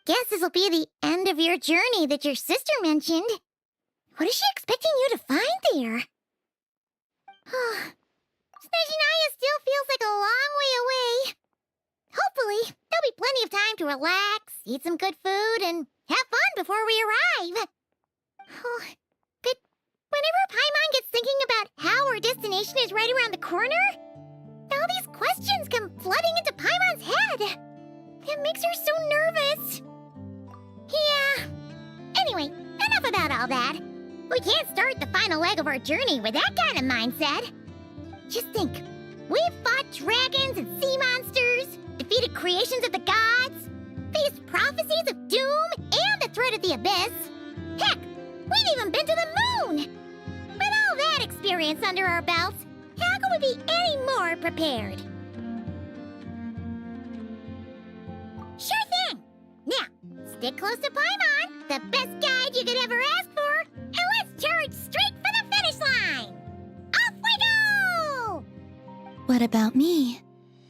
guess this'll be the end of your journey that your sister mentioned. What is she expecting you to find there? Snezhnaya still feels like a long way away. Hopefully, there'll be plenty of time to relax, eat some good food, and have fun before we arrive. But whenever Paimon gets thinking about how our destination is right around the corner, all these questions come flooding into Paimon's head. It makes her so nervous. Yeah. Anyway, enough about all that. We can't start the final leg of our journey with that kind of mindset. Just think, we've fought dragons and sea monsters, defeated creations of the gods, faced prophecies of doom and the threat of the abyss. Heck, we've even been to the moon! With all that experience under our belts, how could we be any more prepared? Sure thing! Now, stick close to Paimon, the best guide you could ever ask for, and let's charge straight for the finish line! Off we go! What about me?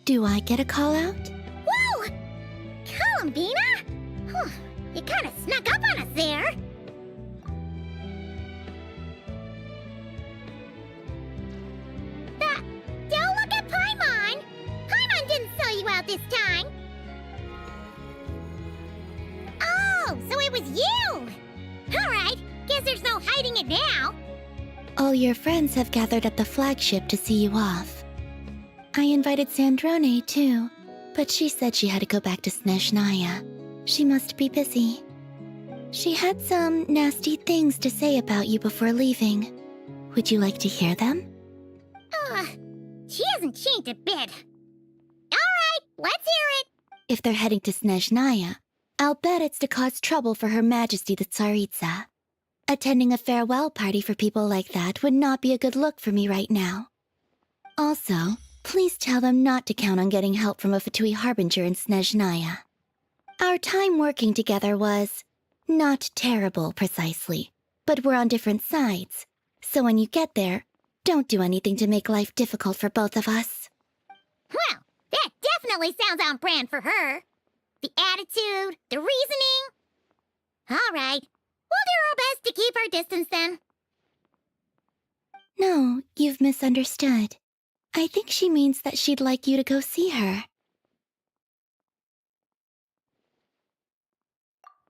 Do I get a call out? Whoa! Columbina? You kinda snuck up on us there. Don't look at Paimon! Paimon didn't sell you out this time! Oh, so it was you! Alright, guess there's no hiding it now. All your friends have gathered at the flagship to see you off. I invited Sandrone too, but she said she had to go back to Snezhnaya. She must be busy. She had some nasty things to say about you before leaving. Would you like to hear them? She hasn't changed a bit. Alright, let's hear it! If they're heading to Snezhnaya, I'll bet it's to cause trouble for Her Majesty the Tsaritsa. Attending a farewell party for people like that would not be a good look for me right now. Also, please tell them not to count on getting help from a Fatui Harbinger in Snezhnaya. Our time working together was not terrible, precisely, but we're on different sides. So when you get there, don't do anything to make life difficult for both of us. Well, that definitely sounds on brand for her. The attitude, the reasoning. Alright, we'll do our best to keep our distance then. No, you've misunderstood. I think she means that she'd like you to go see her.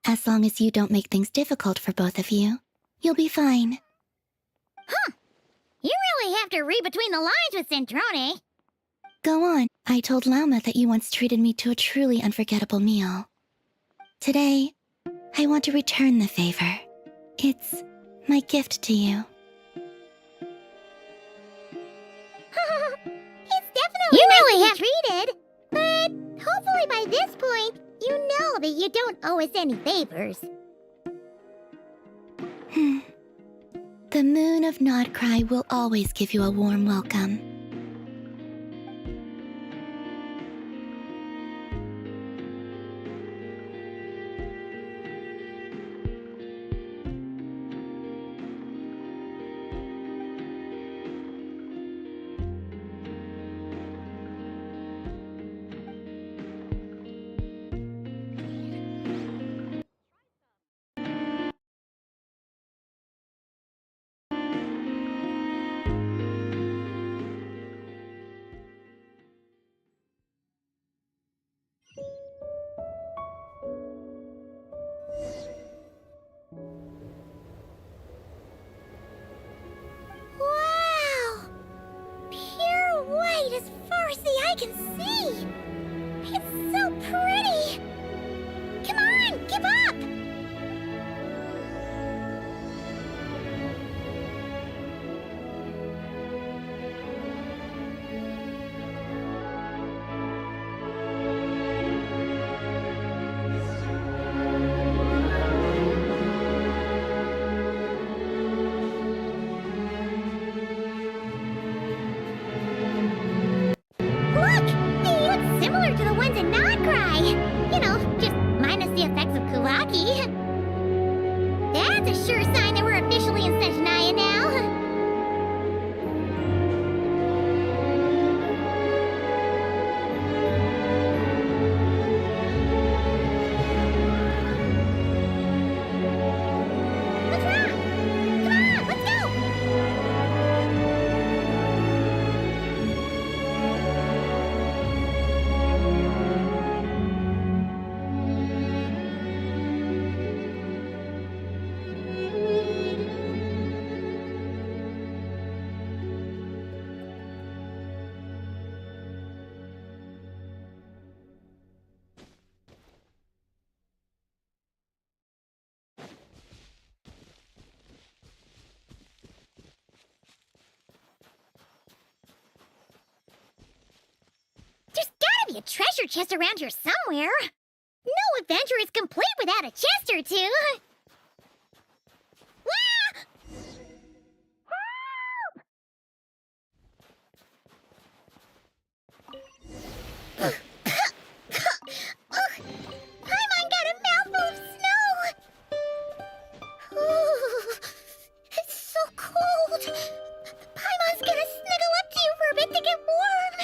As long as you don't make things difficult for both of you, you'll be fine. You really have to read between the lines with Sandrone. Go on. I told Lauma that you once treated me to a truly unforgettable meal. Today, I want to return the favor. It's my gift to you. It's definitely nice really to be treated, but hopefully by this point, you know that you don't owe us any favors. The moon of Nodcry will always give you a warm welcome. be a treasure chest around here somewhere. No adventure is complete without a chest or two. Ah! Help! Paimon got a mouthful of snow! Ooh, it's so cold! Paimon's gonna snuggle up to you for a bit to get warm!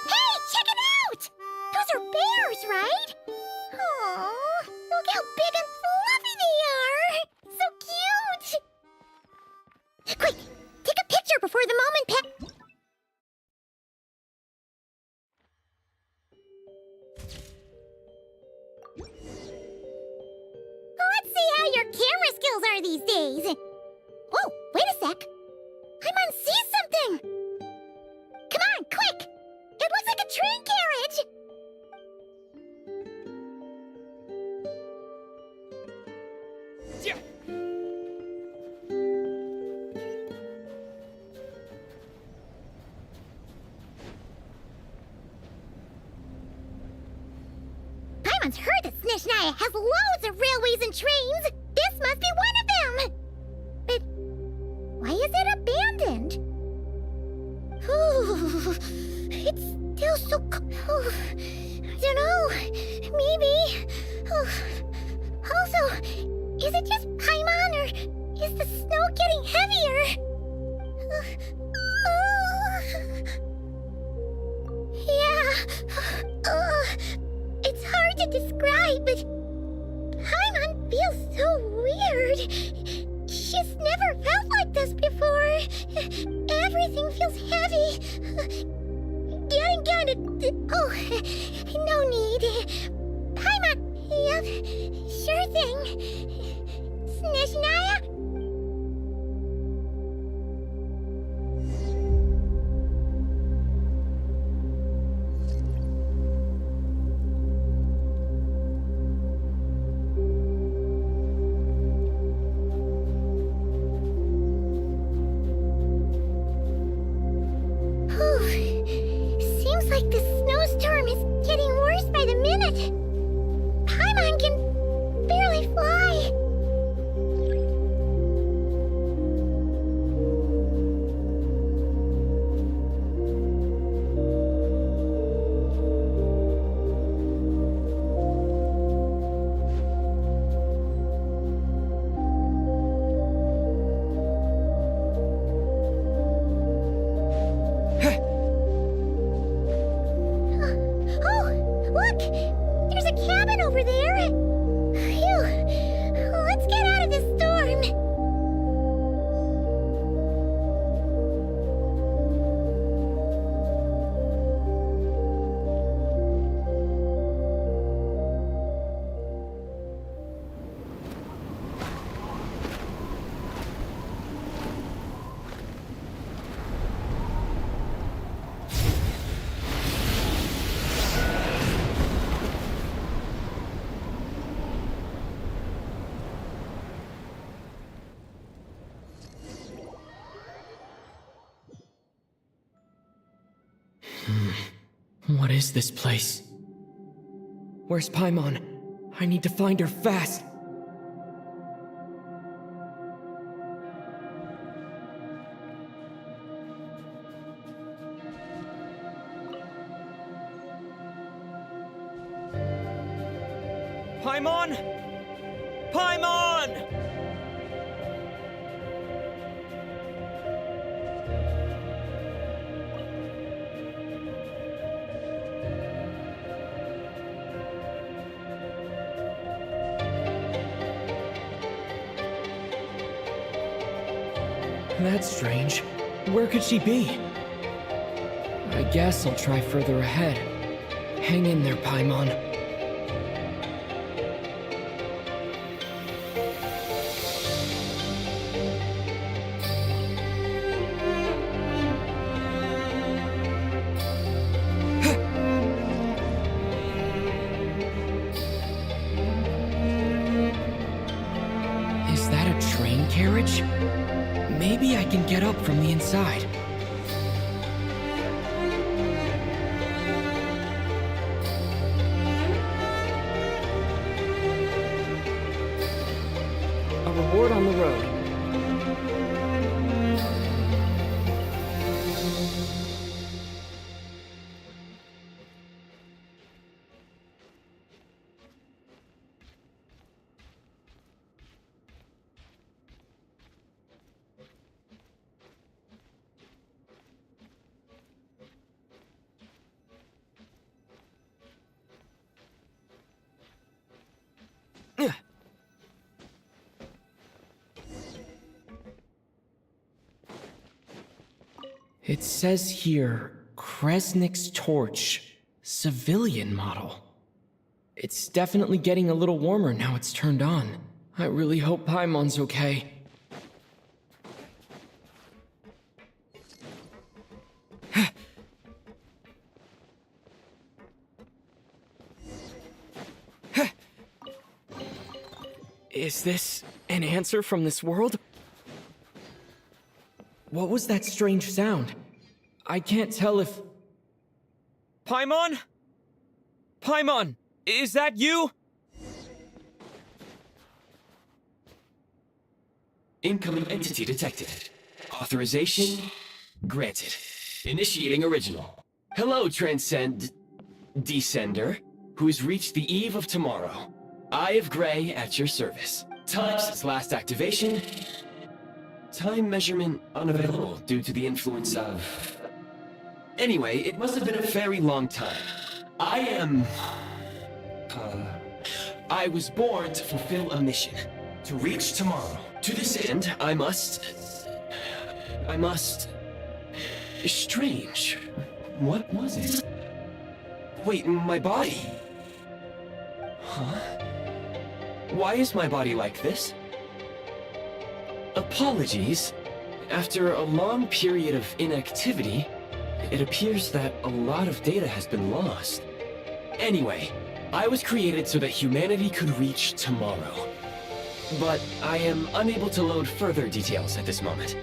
Hey, check it out! Those are bears, right? Aww, look how big and fluffy they are! So cute! Quick, take a picture before the moment Let's see how your camera skills are these days. Oh, wait a sec. Paimon sees something! Come on, quick! It looks like a train carriage! Paimon's heard that Snezhnaya has loads of railways and trains! This must be one of them! But why is it abandoned? Ooh, it's still so cold. I don't know. Maybe. Also, is it just Paimon or is the snow getting heavier? It's hard to describe, but Paimon feels so weird. She's never felt like this before. Everything feels heavy. Getting kinda... Oh, no need. Paimon, yep, sure thing. Snezhnaya? Seems like the snowstorm is getting worse by the minute. Paimon can barely fly. There's a cabin over there! Phew! Let's get out of this storm! What is this place? Where's Paimon? I need to find her fast! Paimon! Paimon! That's strange. Where could she be? I guess I'll try further ahead. Hang in there, Paimon. carriage? Maybe I can get up from the inside. A reward on the road. It says here, Kresnik's torch, civilian model. It's definitely getting a little warmer now it's turned on. I really hope Paimon's okay. Is this an answer from this world? What was that strange sound? I can't tell if... Paimon? Paimon, is that you? Incoming entity detected. Authorization granted. Initiating original. Hello, Descender, who's reached the eve of tomorrow. Eye of Grey at your service. Time since last activation. Time measurement unavailable due to the influence of... Anyway, it must have been a very long time. I was born to fulfill a mission. To reach tomorrow. To this end, I must... Strange. What was it? Wait, my body? Huh? Why is my body like this? Apologies. After a long period of inactivity, it appears that a lot of data has been lost. Anyway, I was created so that humanity could reach tomorrow. But I am unable to load further details at this moment.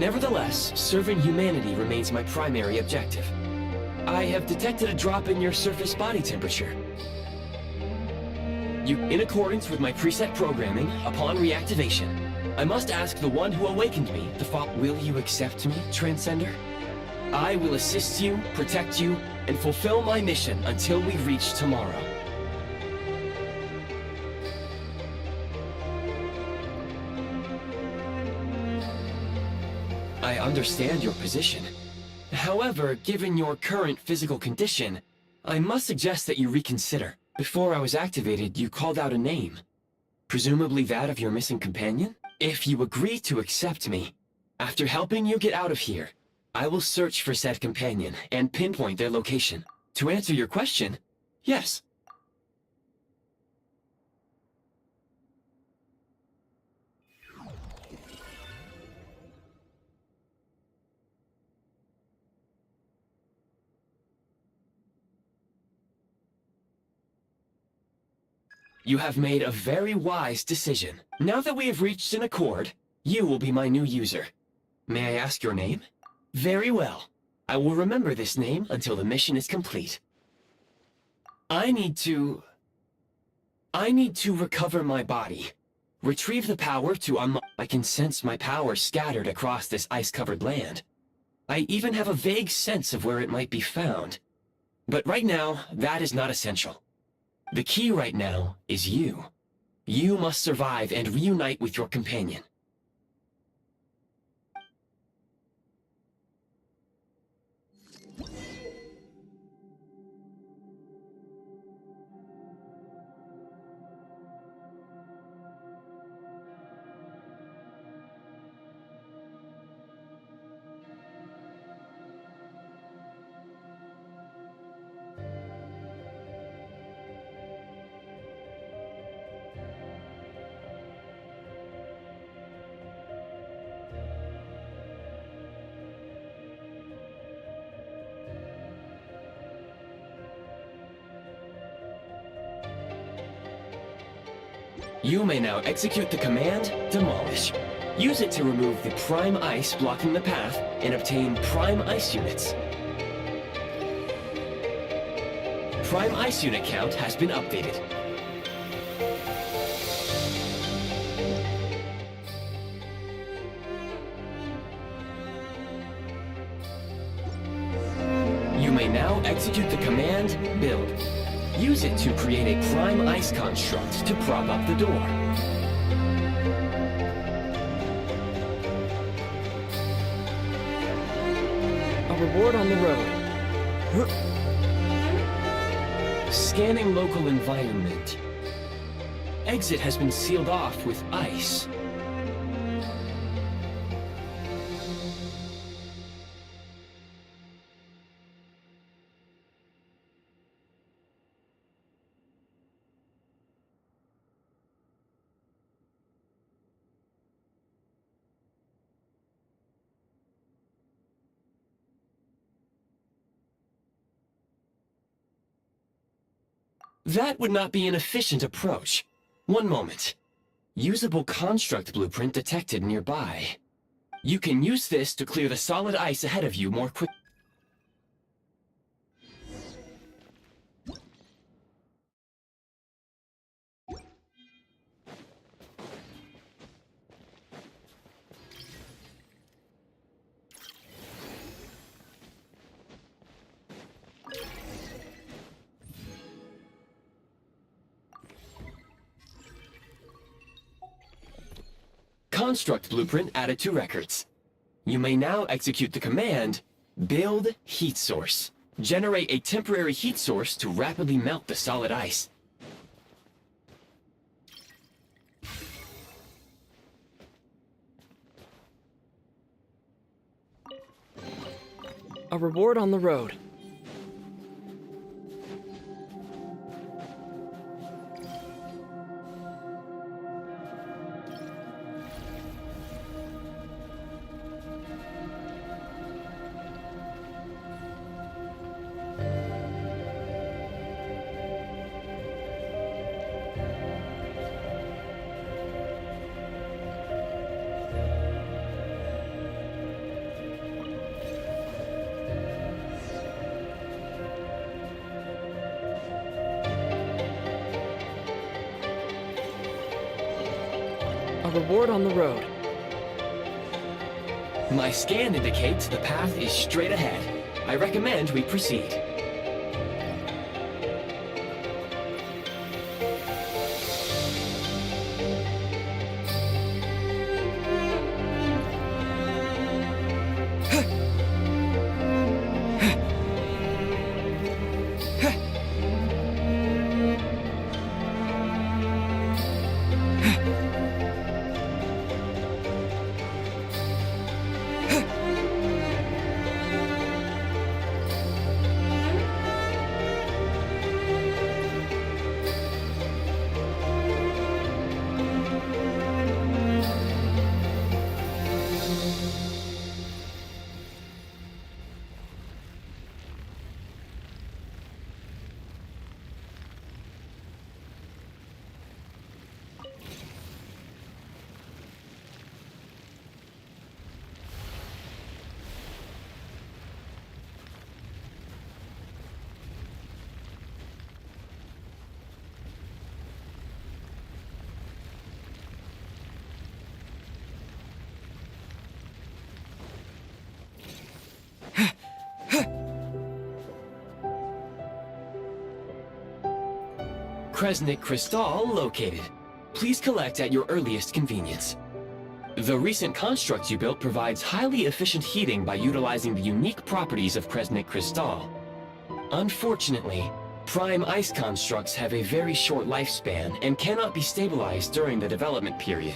Nevertheless, serving humanity remains my primary objective. I have detected a drop in your surface body temperature. In accordance with my preset programming, upon reactivation, I must ask the one who awakened me to follow. Will you accept me, Transcender? I will assist you, protect you, and fulfill my mission until we reach tomorrow. I understand your position. However, given your current physical condition, I must suggest that you reconsider. Before I was activated, you called out a name. Presumably that of your missing companion? If you agree to accept me, after helping you get out of here, I will search for said companion and pinpoint their location. To answer your question, yes. You have made a very wise decision. Now that we have reached an accord, you will be my new user. May I ask your name? Very well. I will remember this name until the mission is complete. I need to recover my body. Retrieve the power to unlock... I can sense my power scattered across this ice-covered land. I even have a vague sense of where it might be found. But right now, that is not essential. The key right now is you. You must survive and reunite with your companion. You may now execute the command, Demolish. Use it to remove the prime ice blocking the path and obtain prime ice units. Prime ice unit count has been updated. You may now execute the command, build. Use it to create a prime ice construct to prop up the door. A reward on the road. Scanning local environment. Exit has been sealed off with ice. That would not be an efficient approach. One moment. Usable construct blueprint detected nearby. You can use this to clear the solid ice ahead of you more quickly. Construct blueprint added to records. You may now execute the command, build heat source. Generate a temporary heat source to rapidly melt the solid ice. A reward on the road. A reward on the road. My scan indicates the path is straight ahead. I recommend we proceed. Kresnik Crystal located. Please collect at your earliest convenience. The recent construct you built provides highly efficient heating by utilizing the unique properties of Kresnik Crystal. Unfortunately, prime ice constructs have a very short lifespan and cannot be stabilized during the development period.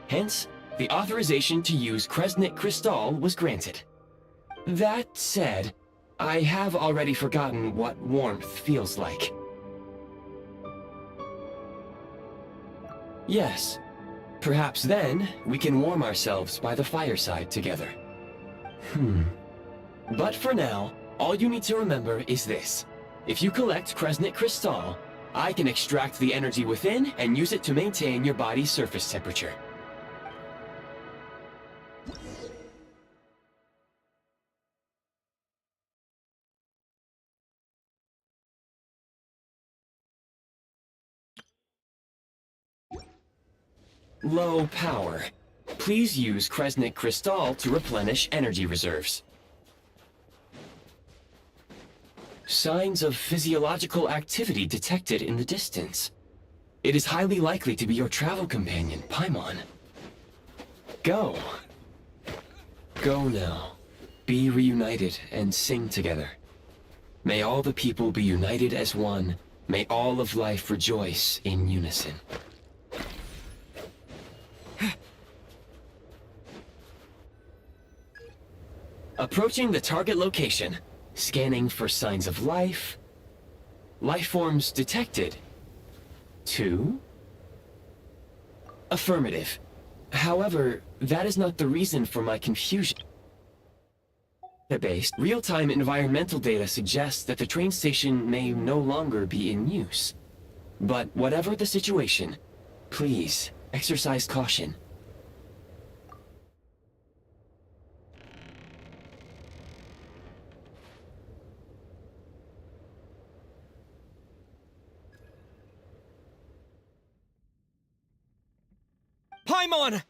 Hence, the authorization to use Kresnik Crystal was granted. That said, I have already forgotten what warmth feels like. Yes. Perhaps then, we can warm ourselves by the fireside together. But for now, all you need to remember is this. If you collect Kresnik Crystal, I can extract the energy within and use it to maintain your body's surface temperature. low power. Please use Kresnik Crystal to replenish energy reserves. Signs of physiological activity detected in the distance. It is highly likely to be your travel companion, Paimon. Go. Go now. Be reunited and sing together. May all the people be united as one. May all of life rejoice in unison. Approaching the target location. Scanning for signs of life. Life forms detected. 2. Affirmative. However, that is not the reason for my confusion. Database, real-time environmental data suggests that the train station may no longer be in use. But whatever the situation, please exercise caution. Paimon!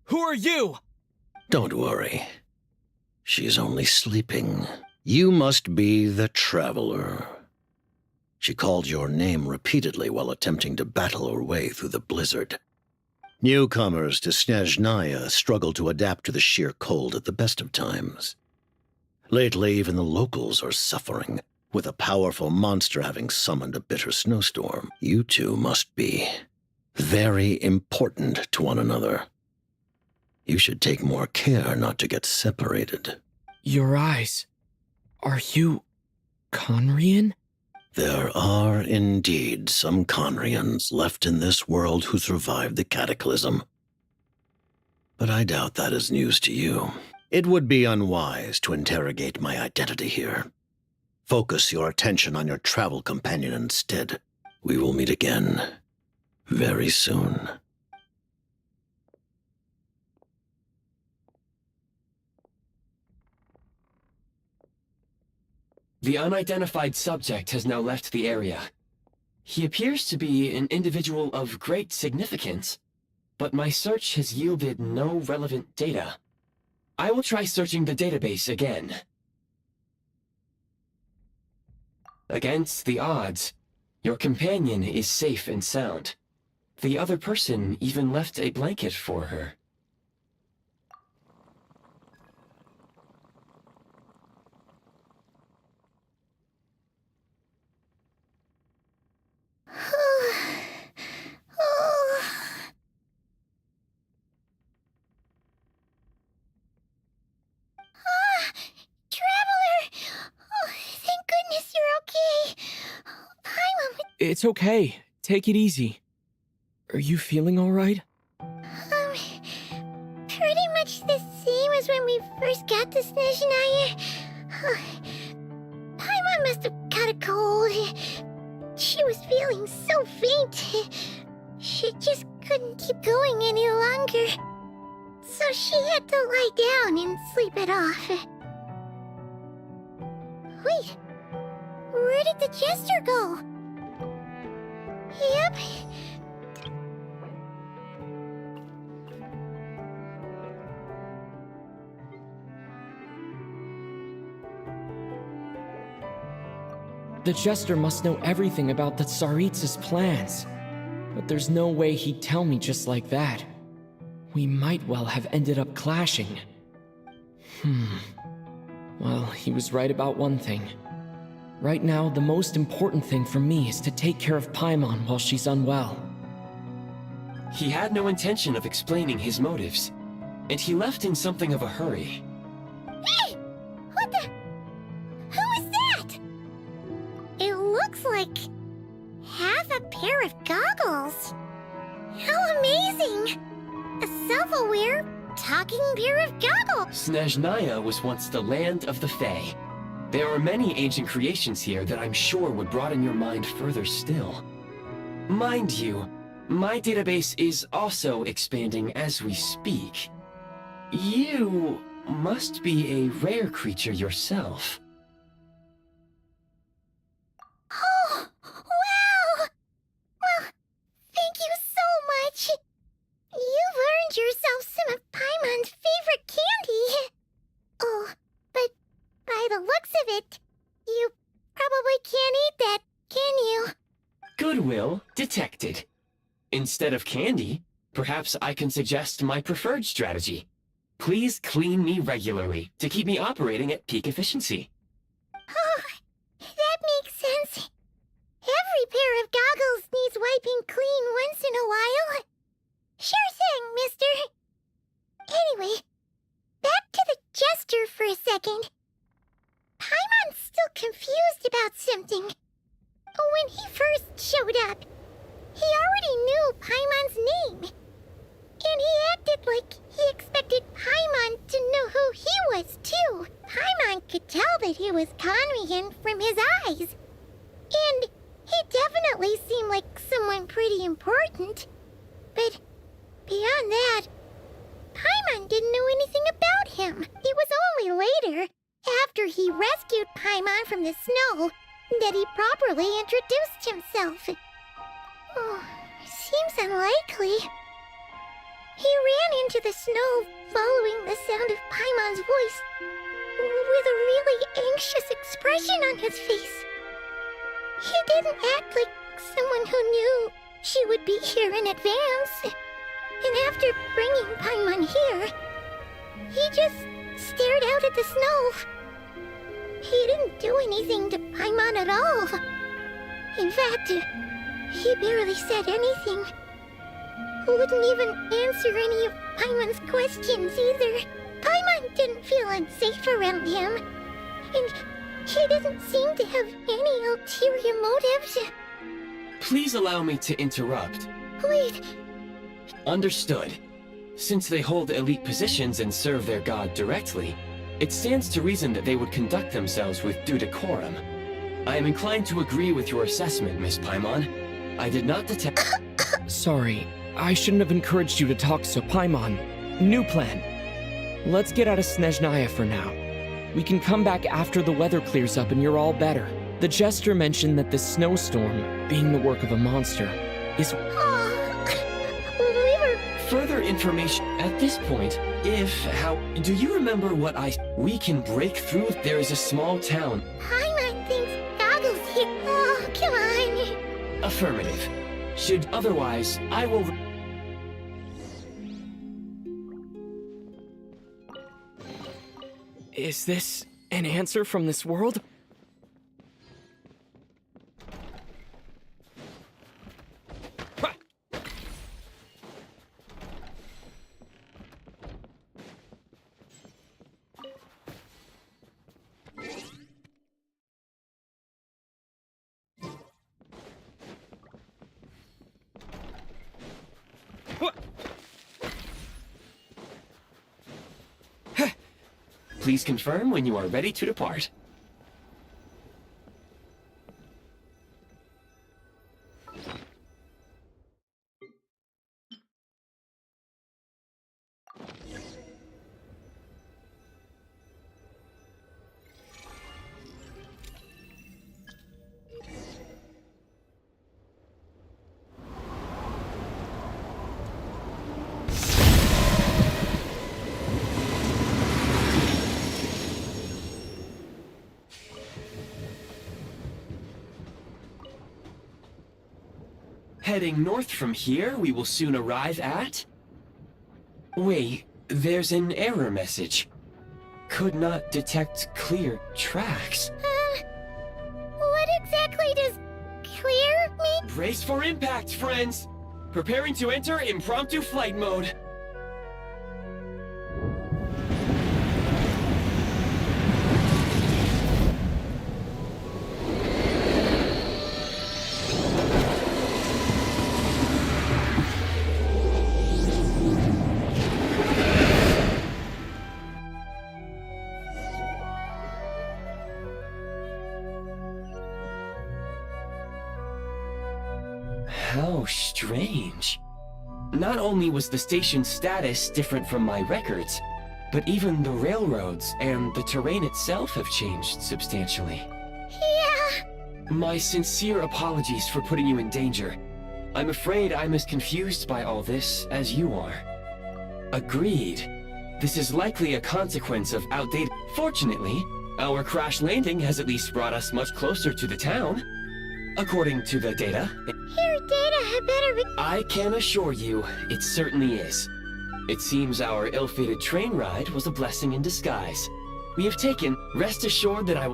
Who are you? Don't worry. She's only sleeping. You must be the Traveler. She called your name repeatedly while attempting to battle her way through the blizzard. Newcomers to Snezhnaya struggle to adapt to the sheer cold at the best of times. Lately, even the locals are suffering, with a powerful monster having summoned a bitter snowstorm. You two must be very important to one another. You should take more care not to get separated. Your eyes. Are you Conrian? There are indeed some Conrians left in this world who survived the cataclysm. But I doubt that is news to you. It would be unwise to interrogate my identity here. Focus your attention on your travel companion instead. We will meet again very soon. The unidentified subject has now left the area. He appears to be an individual of great significance, but my search has yielded no relevant data. I will try searching the database again. Against the odds, your companion is safe and sound. The other person even left a blanket for her. It's okay. Take it easy. Are you feeling all right? Pretty much the same as when we first got to Snezhnaya. Paimon must have caught a cold. She was feeling so faint. She just couldn't keep going any longer. So she had to lie down and sleep it off. Wait, where did the jester go? Yep. The Jester must know everything about the Tsaritsa's plans. But there's no way he'd tell me just like that. We might well have ended up clashing. Well, he was right about one thing. Right now, the most important thing for me is to take care of Paimon while she's unwell. He had no intention of explaining his motives, and he left in something of a hurry. Hey! What the? Who is that? It looks like half a pair of goggles. How amazing! A self-aware, talking pair of goggles. Snezhnaya was once the land of the Fae. There are many ancient creations here that I'm sure would broaden your mind further still. Mind you, my database is also expanding as we speak. You must be a rare creature yourself. Oh, wow! Well, thank you so much. You've earned yourself some of Paimon's favorite candy. Oh, but by the looks of it, you probably can't eat that, can you? Goodwill detected. Instead of candy, perhaps I can suggest my preferred strategy. Please clean me regularly to keep me operating at peak efficiency. Oh, that makes sense. Every pair of goggles needs wiping clean once in a while. Sure thing, mister. Anyway, back to the jester for a second. Paimon's still confused about something. When he first showed up, he already knew Paimon's name. And he acted like he expected Paimon to know who he was, too. Paimon could tell that he was Conrian from his eyes. And he definitely seemed like someone pretty important. But beyond that, Paimon didn't know anything about him. It was only later, after he rescued Paimon from the snow, that he properly introduced himself. Oh, seems unlikely. He ran into the snow, following the sound of Paimon's voice, with a really anxious expression on his face. He didn't act like someone who knew she would be here in advance. And after bringing Paimon here, he just stared out at the snow. He didn't do anything to Paimon at all. In fact, he barely said anything. Wouldn't even answer any of Paimon's questions either. Paimon didn't feel unsafe around him, and he didn't seem to have any ulterior motives. Please allow me to interrupt. Wait, Understood. Since they hold elite positions and serve their god directly, it stands to reason that they would conduct themselves with due decorum. I am inclined to agree with your assessment, Miss Paimon. I did not detect... Sorry, I shouldn't have encouraged you to talk so. Paimon, new plan. Let's get out of Snezhnaya for now. We can come back after the weather clears up and you're all better. The jester mentioned that this snowstorm, being the work of a monster, is... we were... Further information at this point, do you remember what we can break through? There is a small town. Paimon thinks Goggle's here. Oh, come on. Affirmative. Should otherwise, I will... Is this an answer from this world? Please confirm when you are ready to depart. Heading north from here, we will soon arrive at... Wait, there's an error message. Could not detect clear tracks. What exactly does clear mean? Brace for impact, friends! Preparing to enter impromptu flight mode. How strange. Not only was the station's status different from my records, but even the railroads and the terrain itself have changed substantially. Yeah. My sincere apologies for putting you in danger. I'm afraid I'm as confused by all this as you are. Agreed. This is likely a consequence of outdated... Fortunately, our crash landing has at least brought us much closer to the town. According to the data... Your data had better... I can assure you, it certainly is. It seems our ill-fated train ride was a blessing in disguise. We have taken... Rest assured that I...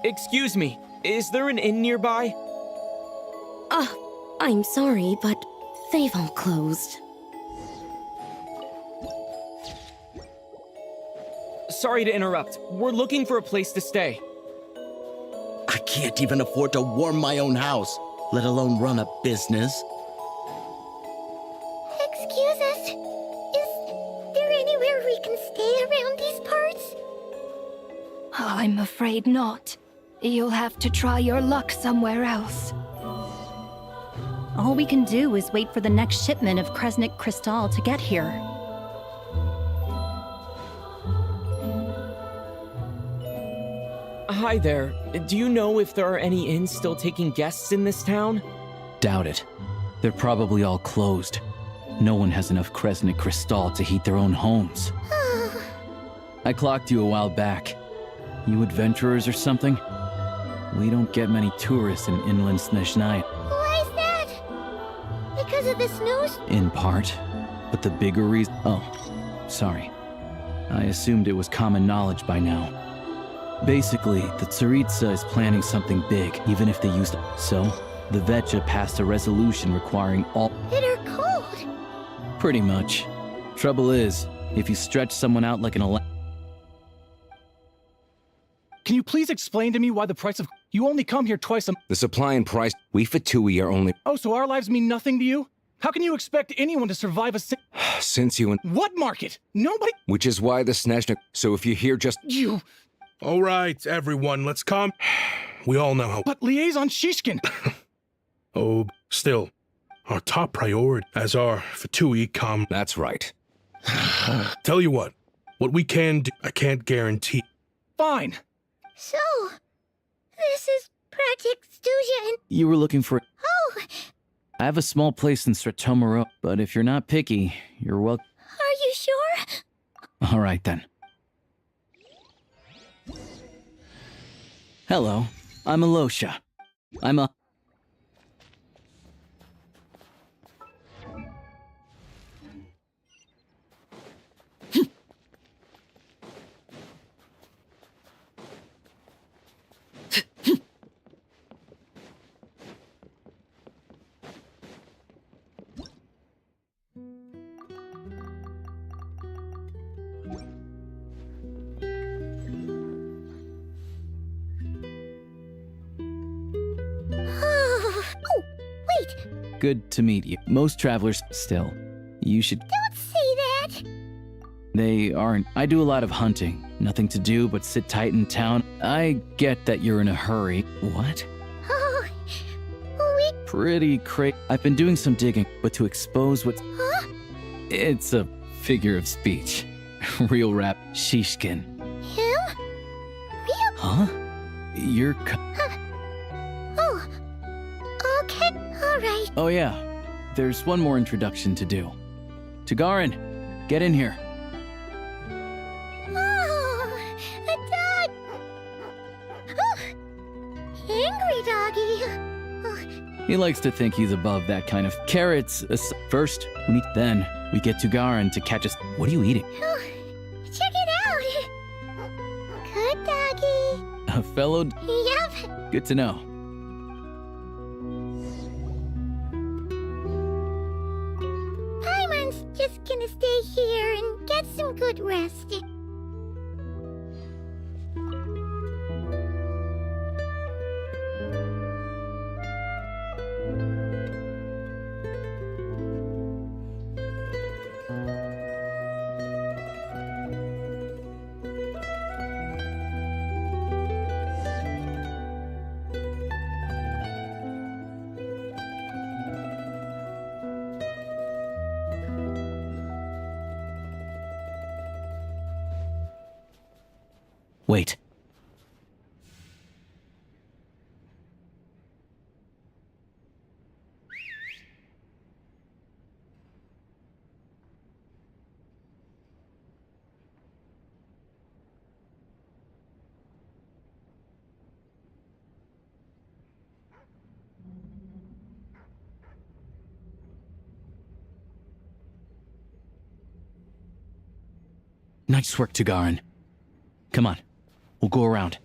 Excuse me, is there an inn nearby? I'm sorry, but they've all closed. Sorry to interrupt. We're looking for a place to stay. I can't even afford to warm my own house, let alone run a business. Excuse us. Is there anywhere we can stay around these parts? I'm afraid not. You'll have to try your luck somewhere else. All we can do is wait for the next shipment of Kresnik Crystal to get here. Hi there. Do you know if there are any inns still taking guests in this town? Doubt it. They're probably all closed. No one has enough Kresnik Crystal to heat their own homes. I clocked you a while back. You adventurers or something? We don't get many tourists in inland Snezhnaya. Why is that? Because of the snooze? In part. But the bigger reason... Oh, sorry. I assumed it was common knowledge by now. Basically, the Tsaritsa is planning something big, even if they used... So, the Vetja passed a resolution requiring all... Bitter cold. Pretty much. Trouble is, if you stretch someone out like an Can you please explain to me why the price of... You only come here twice a... The supply and price, we Fatui are only... Oh, so our lives mean nothing to you? How can you expect anyone to survive a... Since you and... What market? Nobody... Which is why the Snezhnaya... So if you're here just... You... All right, everyone, let's calm... We all know how... But Liaison Shishkin... Oh, still, our top priority as our Fatui come... That's right. Tell you what we can do, I can't guarantee... Fine. So, this is Project Stuja and... You were looking for... Oh, I have a small place in Stratomero, but if you're not picky, you're welcome. are you sure? All right, then. Hello, I'm Alosha. I'm a... Oh, wait. Good to meet you. Most travelers still. You should... Don't say that. They aren't. I do a lot of hunting. Nothing to do but sit tight in town. I get that you're in a hurry. What? Oh, we... Pretty I've been doing some digging, but to expose what's... Huh? It's a figure of speech. Real rap Shishkin. Him? Real? Huh? You're... Oh. Okay, all right. Oh yeah. There's one more introduction to do. Tagarin, get in here. Oh, a dog. Oh, angry doggy. Oh, He likes to think he's above that kind of carrots. First, we need... Then, We get Tugarin to catch us. What are you eating? Oh, check it out! Good doggy. A fellow. Yep. Good to know. Paimon's just gonna stay here and get some good rest. Wait. Nice work, Tugarin. Come on. We'll go around.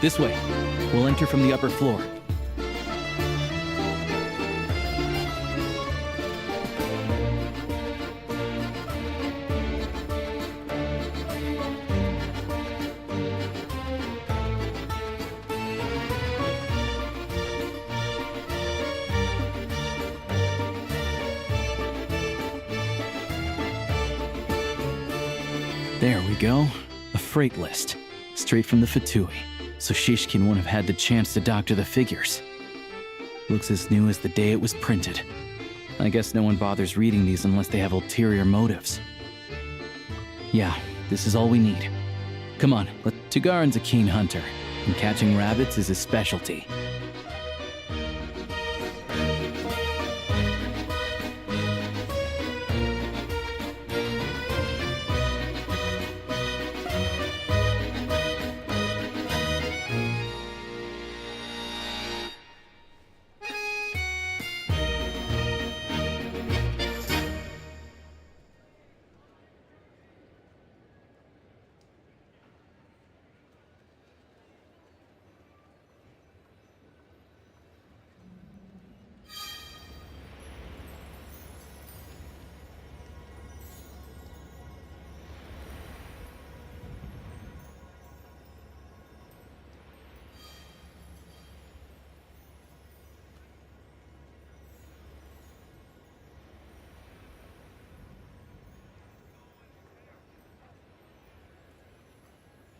This way. We'll enter from the upper floor. There we go. A freight list. Straight from the Fatui. So Shishkin won't have had the chance to doctor the figures. Looks as new as the day it was printed. I guess no one bothers reading these unless they have ulterior motives. Yeah, this is all we need. Come on, Tugarin's a keen hunter, and catching rabbits is his specialty.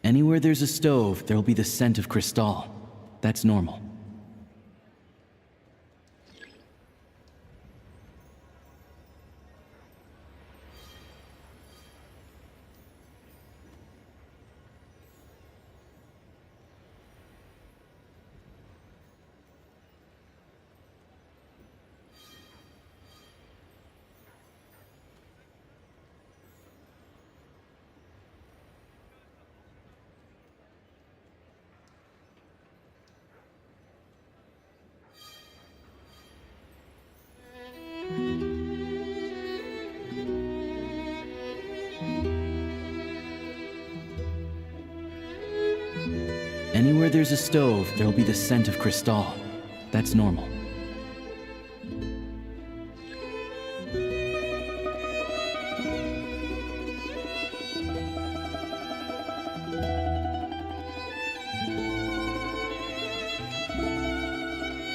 Anywhere there's a stove, there'll be the scent of Crystal. That's normal. Anywhere there's a stove, there'll be the scent of Crystal. That's normal.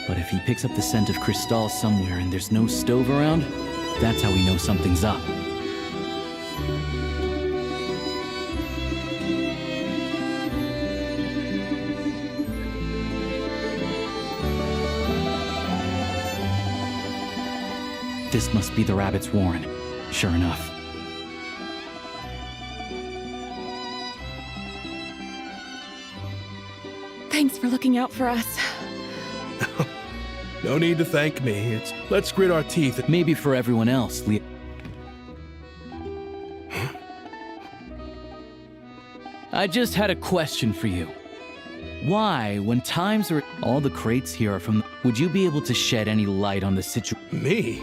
But if he picks up the scent of Crystal somewhere and there's no stove around, that's how we know something's up. This must be the rabbit's warren. Sure enough. Thanks for looking out for us. No need to thank me. Let's grit our teeth. Maybe for everyone else, Leo. I just had a question for you. Why, when times are... All the crates here are from... Would you be able to shed any light on the situation? Me?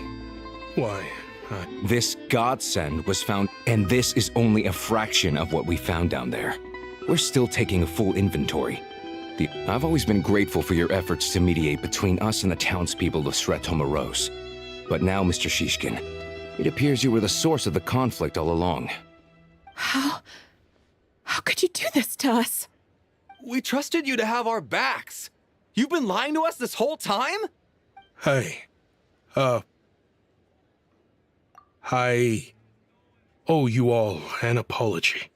Why, This godsend was found, and this is only a fraction of what we found down there. We're still taking a full inventory. I've always been grateful for your efforts to mediate between us and the townspeople of Sretomaros. But now, Mr. Shishkin, it appears you were the source of the conflict all along. How could you do this to us? We trusted you to have our backs. You've been lying to us this whole time? Hey, I owe you all an apology.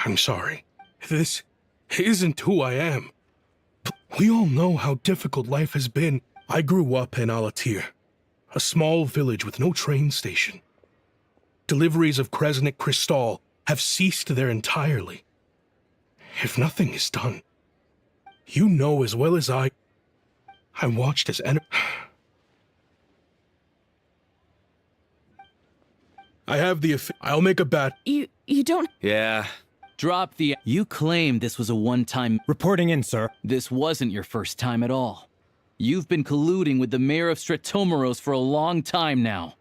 I'm sorry. This isn't who I am. We all know how difficult life has been. I grew up in Alatir, a small village with no train station. Deliveries of Kresnik Crystal have ceased there entirely. If nothing is done, you know as well as I watched as I have the I'll make a bet. You don't... Yeah. Drop the... You claim this was a one-time... Reporting in, sir. This wasn't your first time at all. You've been colluding with the mayor of Sretomaros for a long time now.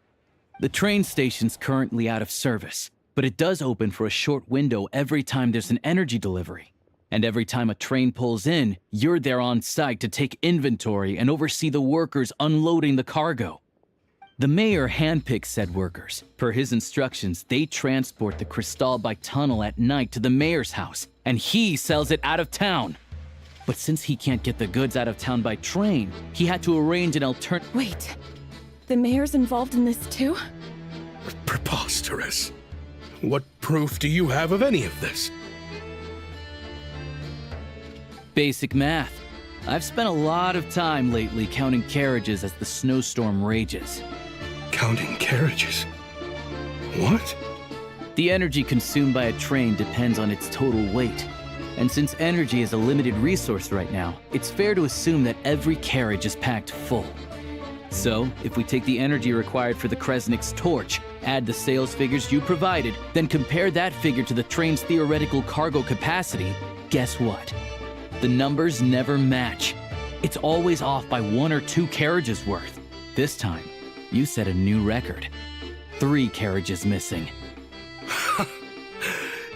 The train station's currently out of service, but it does open for a short window every time there's an energy delivery. And every time a train pulls in, you're there on site to take inventory and oversee the workers unloading the cargo. The mayor handpicks said workers. Per his instructions, they transport the crystal by tunnel at night to the mayor's house, and he sells it out of town. But since he can't get the goods out of town by train, he had to arrange an alternative... Wait, the mayor's involved in this too? Preposterous. What proof do you have of any of this? Basic math. I've spent a lot of time lately counting carriages as the snowstorm rages. Counting carriages? What? The energy consumed by a train depends on its total weight. And since energy is a limited resource right now, it's fair to assume that every carriage is packed full. So, if we take the energy required for the Kresnik's torch, add the sales figures you provided, then compare that figure to the train's theoretical cargo capacity, guess what? The numbers never match. It's always off by 1 or 2 carriages worth. This time, you set a new record. 3 carriages missing.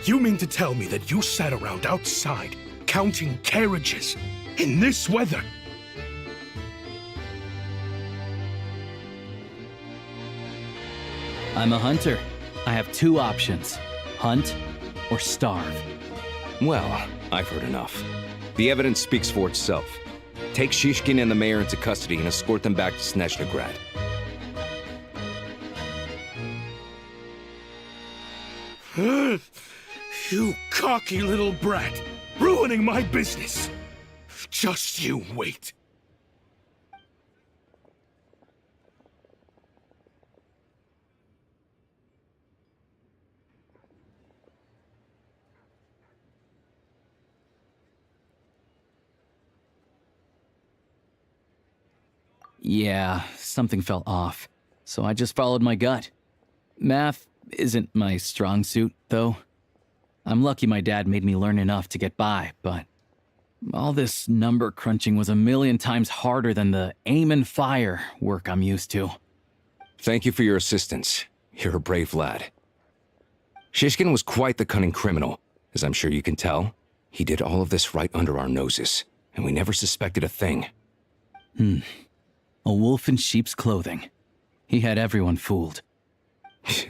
You mean to tell me that you sat around outside, counting carriages, in this weather? I'm a hunter. I have 2 options. Hunt or starve. Well, I've heard enough. The evidence speaks for itself. Take Shishkin and the mayor into custody and escort them back to Snezhnaya. You cocky little brat! Ruining my business! Just you wait. Yeah, something felt off, so I just followed my gut. Math isn't my strong suit, though. I'm lucky my dad made me learn enough to get by, but all this number crunching was a million times harder than the aim and fire work I'm used to. Thank you for your assistance. You're a brave lad. Shishkin was quite the cunning criminal, as I'm sure you can tell. He did all of this right under our noses, and we never suspected a thing. A wolf in sheep's clothing. He had everyone fooled.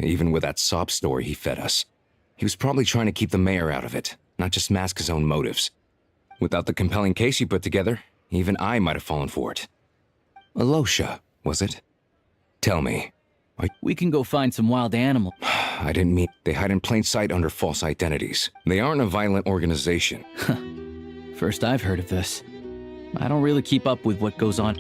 Even with that sob story he fed us. He was probably trying to keep the mayor out of it, not just mask his own motives. Without the compelling case you put together, even I might have fallen for it. Alosha, was it? Tell me. We can go find some wild animal. I didn't mean they hide in plain sight under false identities. They aren't a violent organization. First I've heard of this. I don't really keep up with what goes on.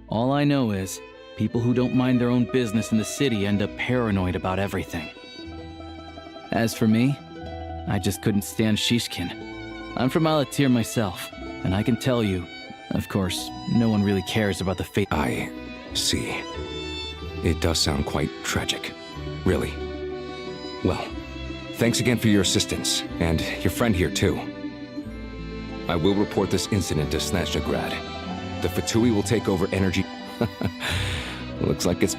All I know is, people who don't mind their own business in the city end up paranoid about everything. As for me, I just couldn't stand Shishkin. I'm from Alatir myself, and I can tell you, of course, no one really cares about the fate. I see. It does sound quite tragic. Really. Well, thanks again for your assistance, and your friend here too. I will report this incident to Snezhnaya. The Fatui will take over energy. Looks like it's...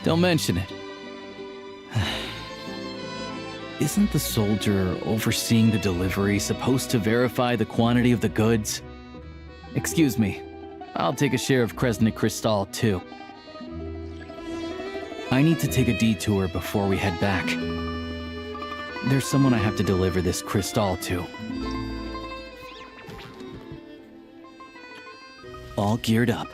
Don't mention it. Isn't the soldier overseeing the delivery supposed to verify the quantity of the goods? Excuse me. I'll take a share of Kresnik Crystal too. I need to take a detour before we head back. There's someone I have to deliver this crystal to. All geared up.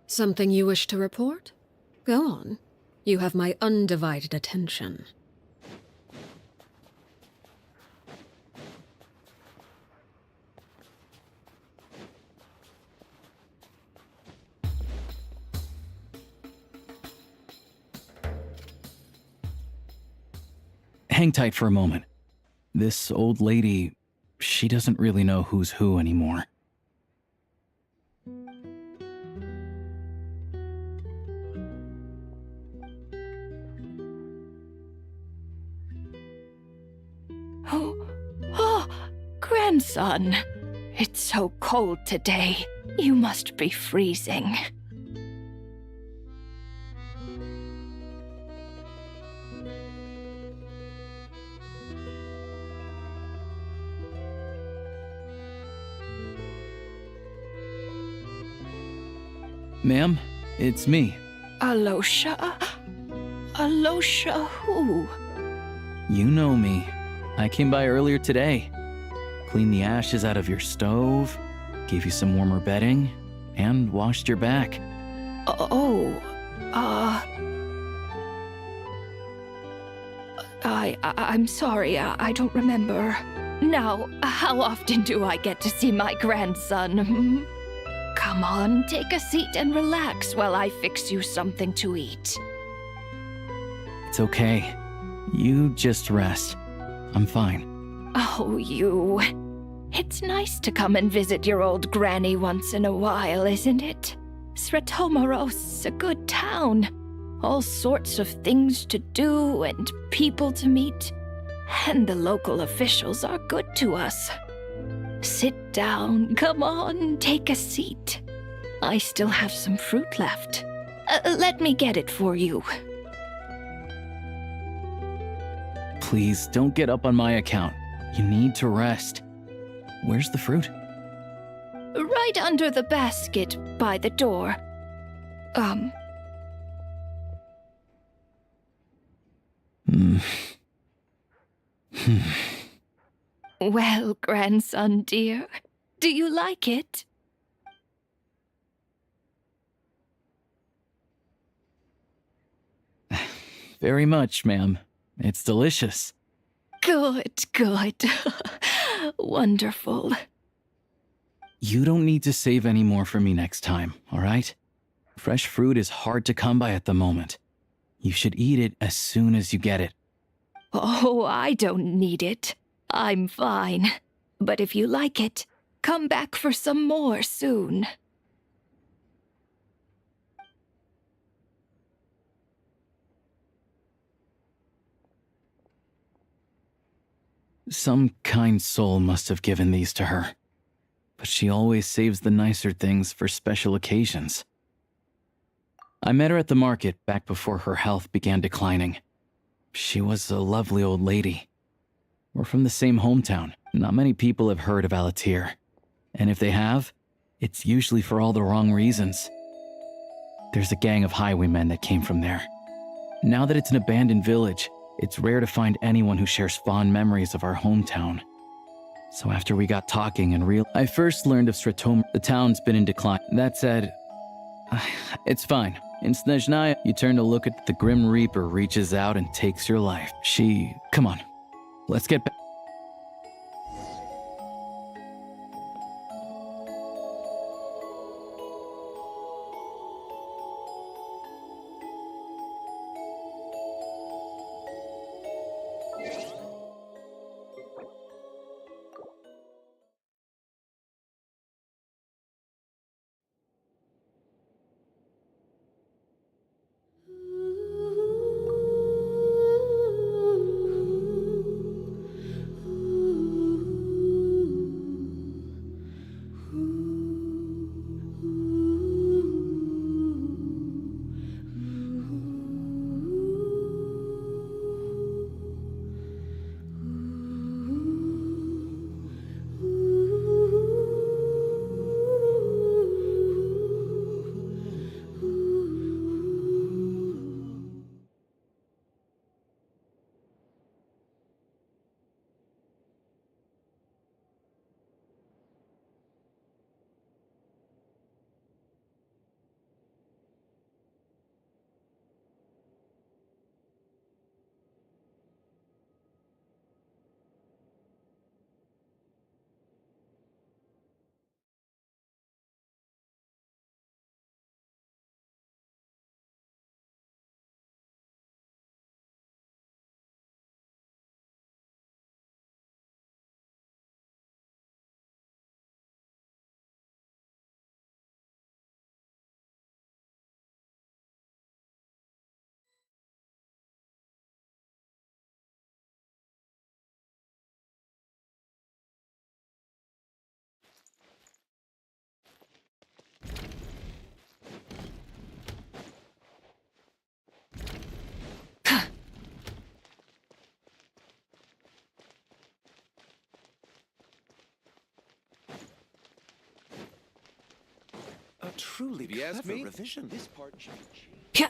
Something you wish to report? Go on. You have my undivided attention. Hang tight for a moment. This old lady, she doesn't really know who's who anymore. Oh, grandson. It's so cold today. You must be freezing. Ma'am, it's me. Alosha? Alosha who? You know me. I came by earlier today. Cleaned the ashes out of your stove, gave you some warmer bedding, and washed your back. I'm sorry, I don't remember. Now, how often do I get to see my grandson? Come on, take a seat and relax while I fix you something to eat. It's okay. You just rest. I'm fine. Oh, you. It's nice to come and visit your old granny once in a while, isn't it? Sretomaros's a good town. All sorts of things to do and people to meet. And the local officials are good to us. Sit down, come on, take a seat. I still have some fruit left. Let me get it for you. Please, don't get up on my account. You need to rest. Where's the fruit? Right under the basket by the door. Well, grandson dear, do you like it? Very much, ma'am. It's delicious. Good, good. Wonderful. You don't need to save any more for me next time, all right? Fresh fruit is hard to come by at the moment. You should eat it as soon as you get it. Oh, I don't need it. I'm fine. But if you like it, come back for some more soon. Some kind soul must have given these to her. But she always saves the nicer things for special occasions. I met her at the market back before her health began declining. She was a lovely old lady. We're from the same hometown. Not many people have heard of Alatir. And if they have, it's usually for all the wrong reasons. There's a gang of highwaymen that came from there. Now that it's an abandoned village, it's rare to find anyone who shares fond memories of our hometown. So after we got talking and I first learned of Stratoma. The town's been in decline. That said, it's fine. In Snezhnaya, you turn to look at the Grim Reaper reaches out and takes your life. Come on, let's get back. A truly clever revision. This part should Yeah.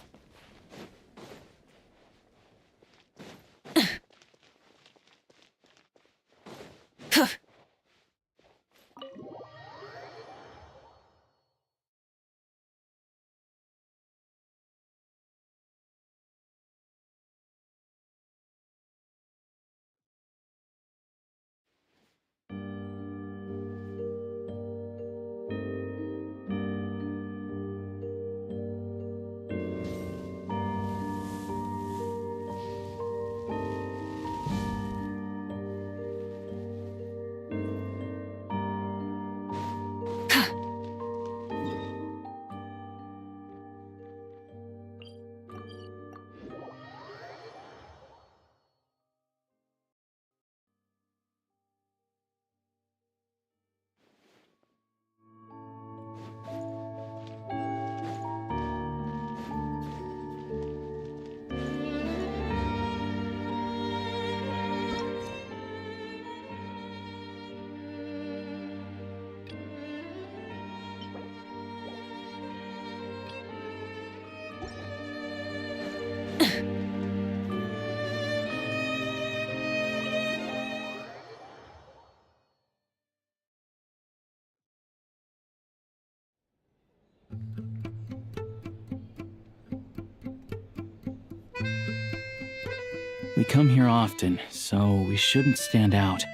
We come here often, so we shouldn't stand out.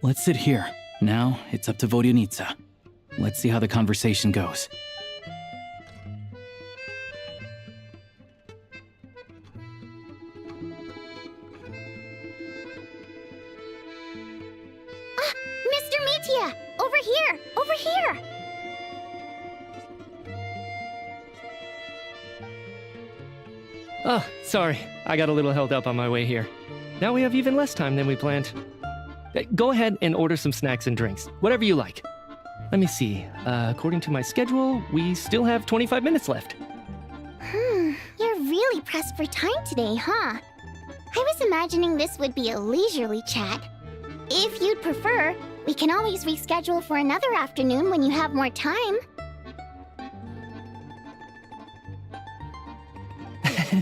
Let's sit here. Now, it's up to Vodyanitsa. Let's see how the conversation goes. Mr. Mitya! Over here! Over here! Oh, sorry. I got a little held up on my way here. Now we have even less time than we planned. Go ahead and order some snacks and drinks. Whatever you like. Let me see. According to my schedule, we still have 25 minutes left. You're really pressed for time today, huh? I was imagining this would be a leisurely chat. If you'd prefer, we can always reschedule for another afternoon when you have more time.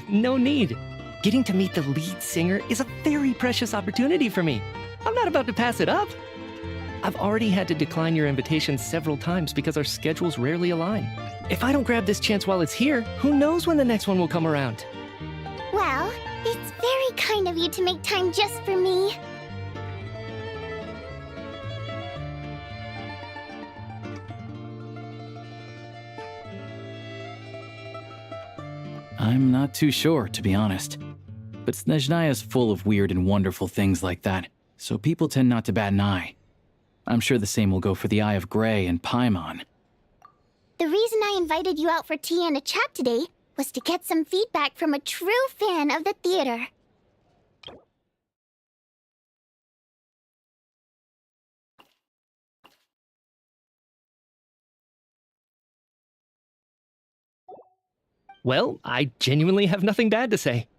No need. Getting to meet the lead singer is a very precious opportunity for me. I'm not about to pass it up. I've already had to decline your invitation several times because our schedules rarely align. If I don't grab this chance while it's here, who knows when the next one will come around? Well, it's very kind of you to make time just for me. I'm not too sure, to be honest. But Snezhnaya is full of weird and wonderful things like that, so people tend not to bat an eye. I'm sure the same will go for the Eye of Grey and Paimon. The reason I invited you out for tea and a chat today was to get some feedback from a true fan of the theater. Well, I genuinely have nothing bad to say.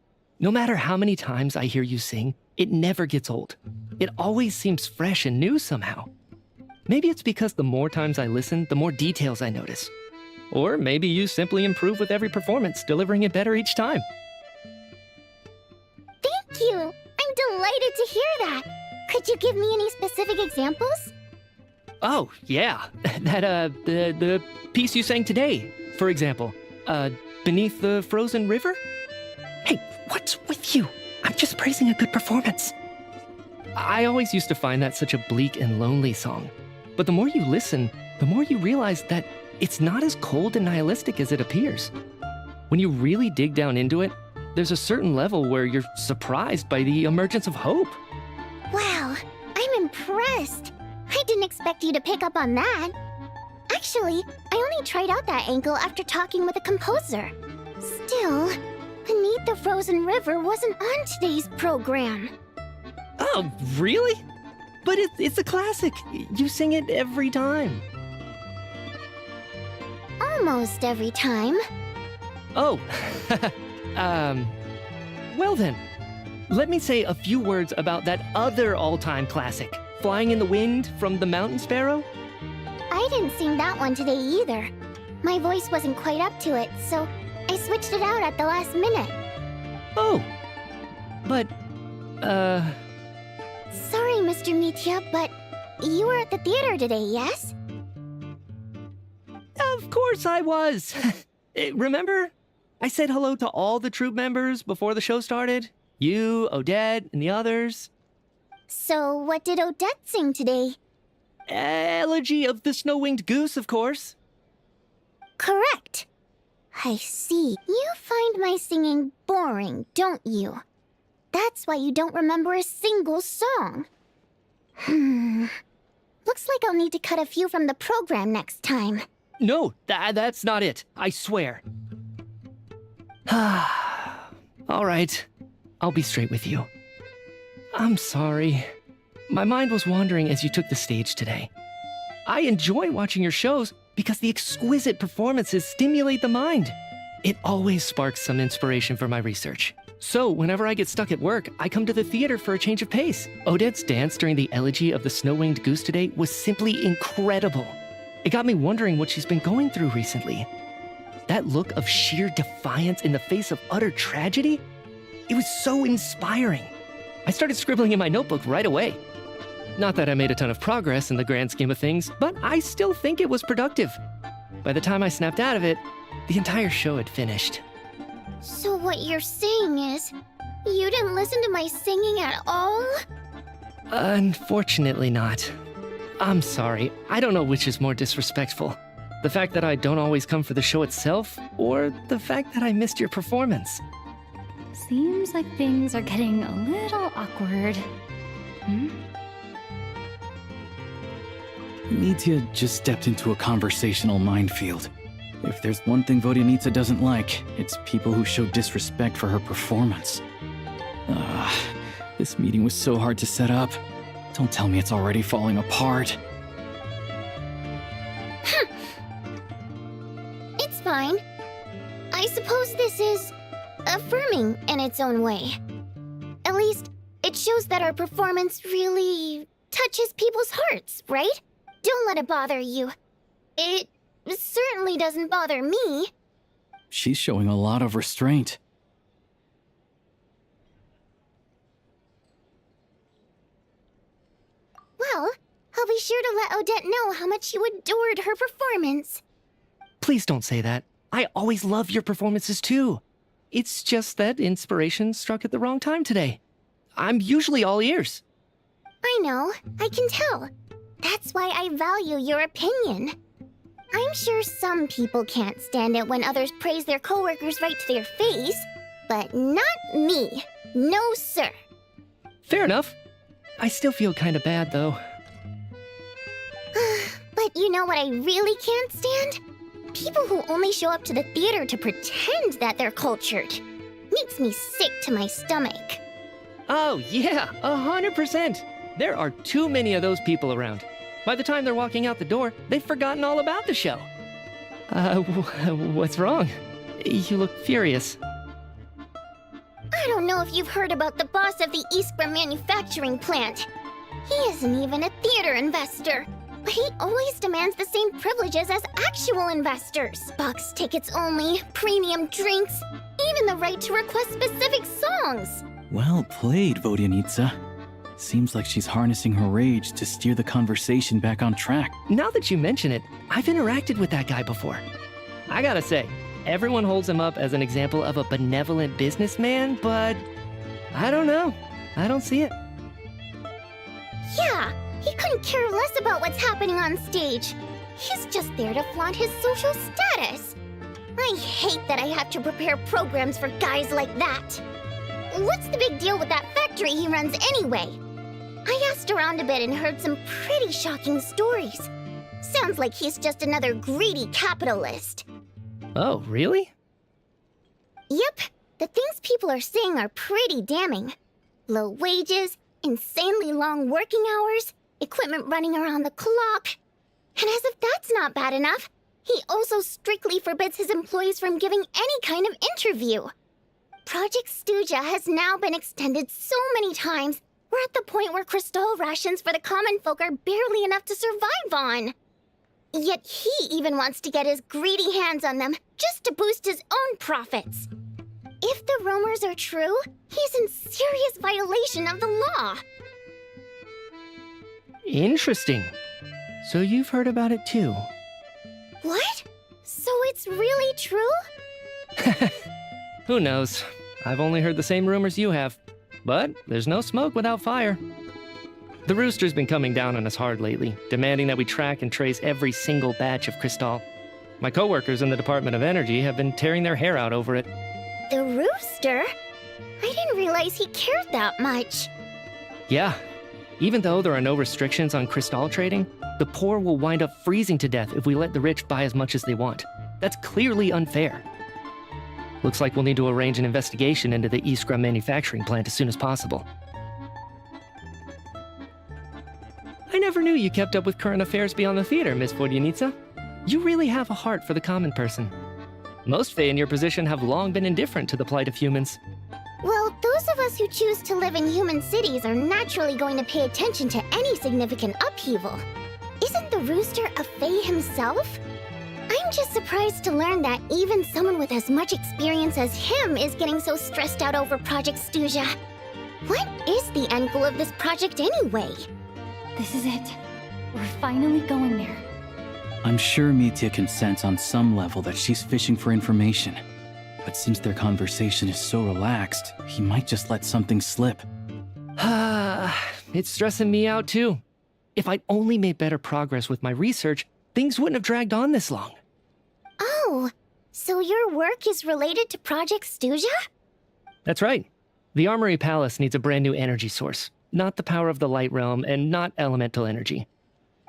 No matter how many times I hear you sing, it never gets old. It always seems fresh and new somehow. Maybe it's because the more times I listen, the more details I notice. Or maybe you simply improve with every performance, delivering it better each time. Thank you! I'm delighted to hear that! Could you give me any specific examples? Oh, yeah. The piece you sang today, for example. Beneath the Frozen River? Hey, what's with you? I'm just praising a good performance. I always used to find that such a bleak and lonely song. But the more you listen, the more you realize that it's not as cold and nihilistic as it appears. When you really dig down into it, there's a certain level where you're surprised by the emergence of hope. Wow, I'm impressed. I didn't expect you to pick up on that. Actually, I only tried out that angle after talking with a composer. Still, Beneath the Frozen River wasn't on today's program. Oh, really? But it's a classic. You sing it every time. Almost every time. Oh, well then. Let me say a few words about that other all-time classic, Flying in the Wind from the Mountain Sparrow. I didn't sing that one today either. My voice wasn't quite up to it, so I switched it out at the last minute. Oh, but, Sorry, Mr. Mitya, but you were at the theater today, yes? Of course I was. Remember? I said hello to all the troupe members before the show started. You, Odette, and the others. So what did Odette sing today? Elegy of the Snow-Winged Goose, of course. Correct. I see. You find my singing boring, don't you? That's why you don't remember a single song. Looks like I'll need to cut a few from the program next time. No, that's not it. I swear. All right. I'll be straight with you. I'm sorry. My mind was wandering as you took the stage today. I enjoy watching your shows because the exquisite performances stimulate the mind. It always sparks some inspiration for my research. So whenever I get stuck at work, I come to the theater for a change of pace. Odette's dance during the elegy of the Snow-Winged Goose today was simply incredible. It got me wondering what she's been going through recently. That look of sheer defiance in the face of utter tragedy? It was so inspiring. I started scribbling in my notebook right away. Not that I made a ton of progress in the grand scheme of things, but I still think it was productive. By the time I snapped out of it, the entire show had finished. So what you're saying is, You didn't listen to my singing at all? Unfortunately not. I'm sorry. I don't know which is more disrespectful. The fact that I don't always come for the show itself, or the fact that I missed your performance. Seems like things are getting a little awkward. Nitya just stepped into a conversational minefield. If there's one thing Vodyanitsa doesn't like, it's people who show disrespect for her performance. This meeting was so hard to set up. Don't tell me it's already falling apart. It's fine. I suppose this is affirming in its own way. At least, it shows that our performance really touches people's hearts, right? Don't let it bother you. It certainly doesn't bother me. She's showing a lot of restraint. Well, I'll be sure to let Odette know how much you adored her performance. Please don't say that. I always love your performances too. It's just that inspiration struck at the wrong time today. I'm usually all ears. I know, I can tell. That's why I value your opinion. I'm sure some people can't stand it when others praise their coworkers right to their face, but not me. No, sir. Fair enough. I still feel kinda bad, though. But you know what I really can't stand? People who only show up to the theater to pretend that they're cultured. Makes me sick to my stomach. Oh, yeah, 100%. There are too many of those people around. By the time they're walking out the door, they've forgotten all about the show. What's wrong? You look furious. I don't know if you've heard about the boss of the Iskra manufacturing plant. He isn't even a theater investor, but he always demands the same privileges as actual investors. Box tickets only, premium drinks, even the right to request specific songs. Well played, Vodyanitsa. Seems like she's harnessing her rage to steer the conversation back on track. Now that you mention it, I've interacted with that guy before. I gotta say, everyone holds him up as an example of a benevolent businessman, but I don't know. I don't see it. Yeah, he couldn't care less about what's happening on stage. He's just there to flaunt his social status. I hate that I have to prepare programs for guys like that. What's the big deal with that factory he runs anyway? I asked around a bit and heard some pretty shocking stories. Sounds like he's just another greedy capitalist. Oh, really? Yep, the things people are saying are pretty damning. Low wages, insanely long working hours, equipment running around the clock. And as if that's not bad enough, he also strictly forbids his employees from giving any kind of interview. Project Stuja has now been extended so many times, we're at the point where crystal rations for the common folk are barely enough to survive on. Yet he even wants to get his greedy hands on them just to boost his own profits. If the rumors are true, he's in serious violation of the law. Interesting. So you've heard about it too? What? So it's really true? Who knows? I've only heard the same rumors you have. But there's no smoke without fire. The Rooster's been coming down on us hard lately, demanding that we track and trace every single batch of Crystal. My coworkers in the Department of Energy have been tearing their hair out over it. The Rooster? I didn't realize he cared that much. Yeah. Even though there are no restrictions on Crystal trading, the poor will wind up freezing to death if we let the rich buy as much as they want. That's clearly unfair. Looks like we'll need to arrange an investigation into the Iskra manufacturing plant as soon as possible. I never knew you kept up with current affairs beyond the theater, Miss Vodyanitsa. You really have a heart for the common person. Most Fae in your position have long been indifferent to the plight of humans. Well, those of us who choose to live in human cities are naturally going to pay attention to any significant upheaval. Isn't the Rooster a Fae himself? I'm just surprised to learn that even someone with as much experience as him is getting so stressed out over Project Stuja. What is the end goal of this project anyway? This is it. We're finally going there. I'm sure Mitya can sense on some level that she's fishing for information. But since their conversation is so relaxed, he might just let something slip. It's stressing me out too. If I'd only made better progress with my research, things wouldn't have dragged on this long. Oh, so your work is related to Project Stuja? That's right. The Armory Palace needs a brand new energy source. Not the power of the Light Realm and not elemental energy.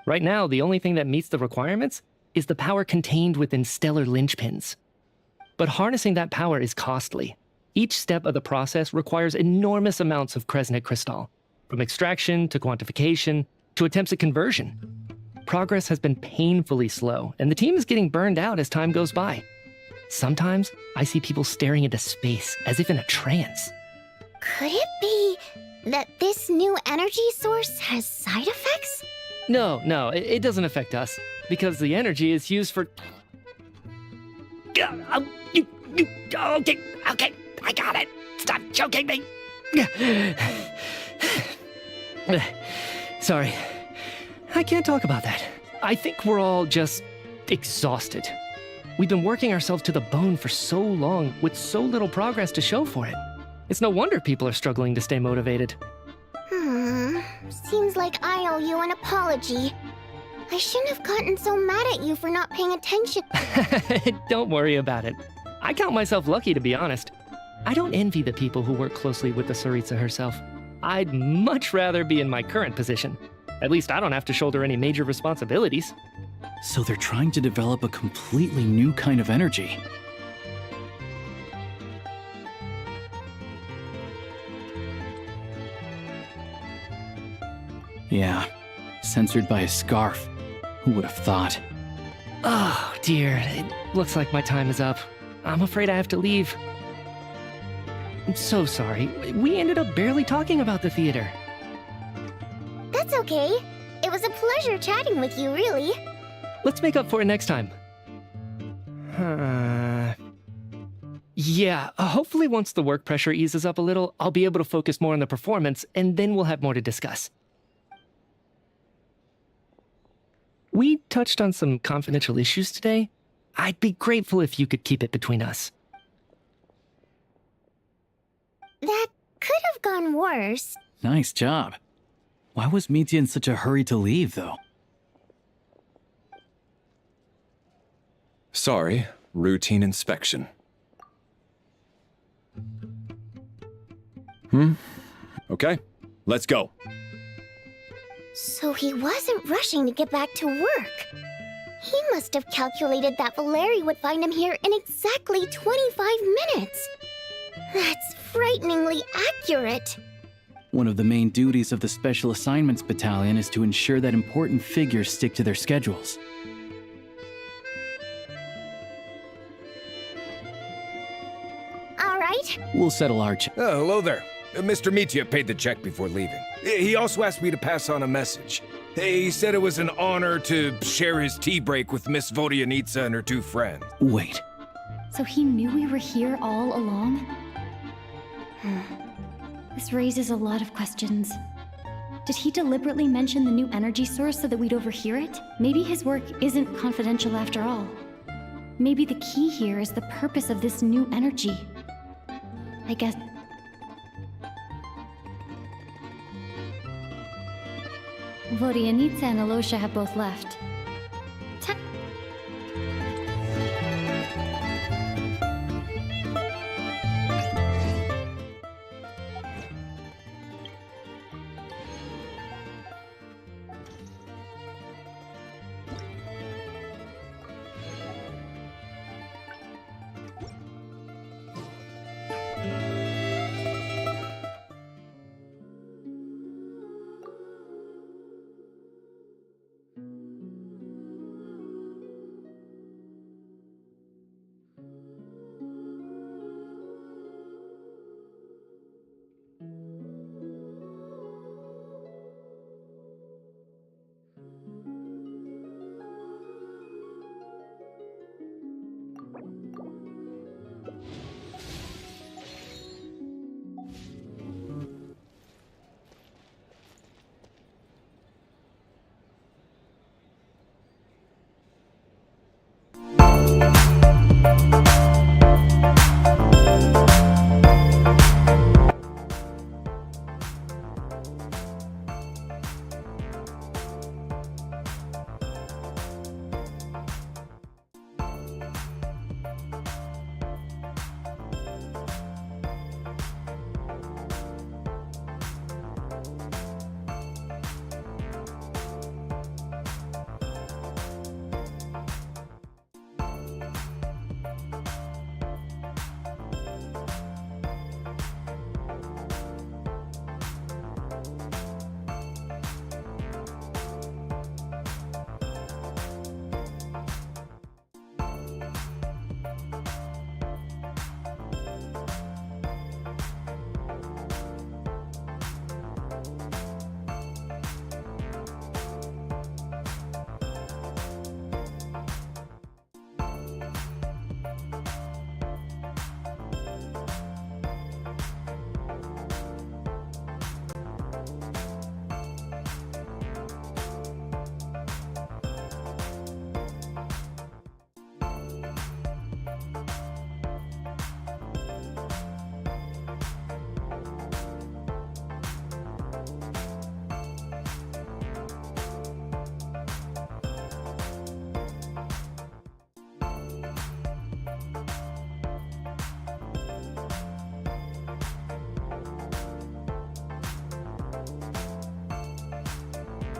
Right now, the only thing that meets the requirements is the power contained within stellar linchpins. But harnessing that power is costly. Each step of the process requires enormous amounts of Kresnik crystal, from extraction to quantification to attempts at conversion. Progress has been painfully slow, and the team is getting burned out as time goes by. Sometimes, I see people staring into space as if in a trance. Could it be that this new energy source has side effects? No, it doesn't affect us, because the energy is used for... Okay, I got it. Stop choking me. Sorry, I can't talk about that. I think we're all just exhausted. We've been working ourselves to the bone for so long with so little progress to show for it. It's no wonder people are struggling to stay motivated. Seems like I owe you an apology. I shouldn't have gotten so mad at you for not paying attention. Don't worry about it. I count myself lucky, to be honest. I don't envy the people who work closely with the Tsaritsa herself. I'd much rather be in my current position. At least I don't have to shoulder any major responsibilities. So they're trying to develop a completely new kind of energy. Yeah, censored by a scarf. Who would have thought? Oh, dear. It looks like my time is up. I'm afraid I have to leave. I'm so sorry. We ended up barely talking about the theater. That's okay. It was a pleasure chatting with you, really. Let's make up for it next time. Yeah, hopefully once the work pressure eases up a little, I'll be able to focus more on the performance, and then we'll have more to discuss. We touched on some confidential issues today. I'd be grateful if you could keep it between us. That could have gone worse. Nice job. Why was Mitya in such a hurry to leave, though? Sorry, routine inspection. Okay, let's go. So he wasn't rushing to get back to work. He must have calculated that Valeri would find him here in exactly 25 minutes. That's frighteningly accurate. One of the main duties of the Special Assignments Battalion is to ensure that important figures stick to their schedules. All right. We'll settle our Oh, hello there. Mr. Mitya paid the check before leaving. He also asked me to pass on a message. He said it was an honor to share his tea break with Miss Vodyanitsa and her two friends. Wait. So he knew we were here all along? This raises a lot of questions. Did he deliberately mention the new energy source so that we'd overhear it? Maybe his work isn't confidential after all. Maybe the key here is the purpose of this new energy. I guess... Vodyanitsa and Alosha have both left.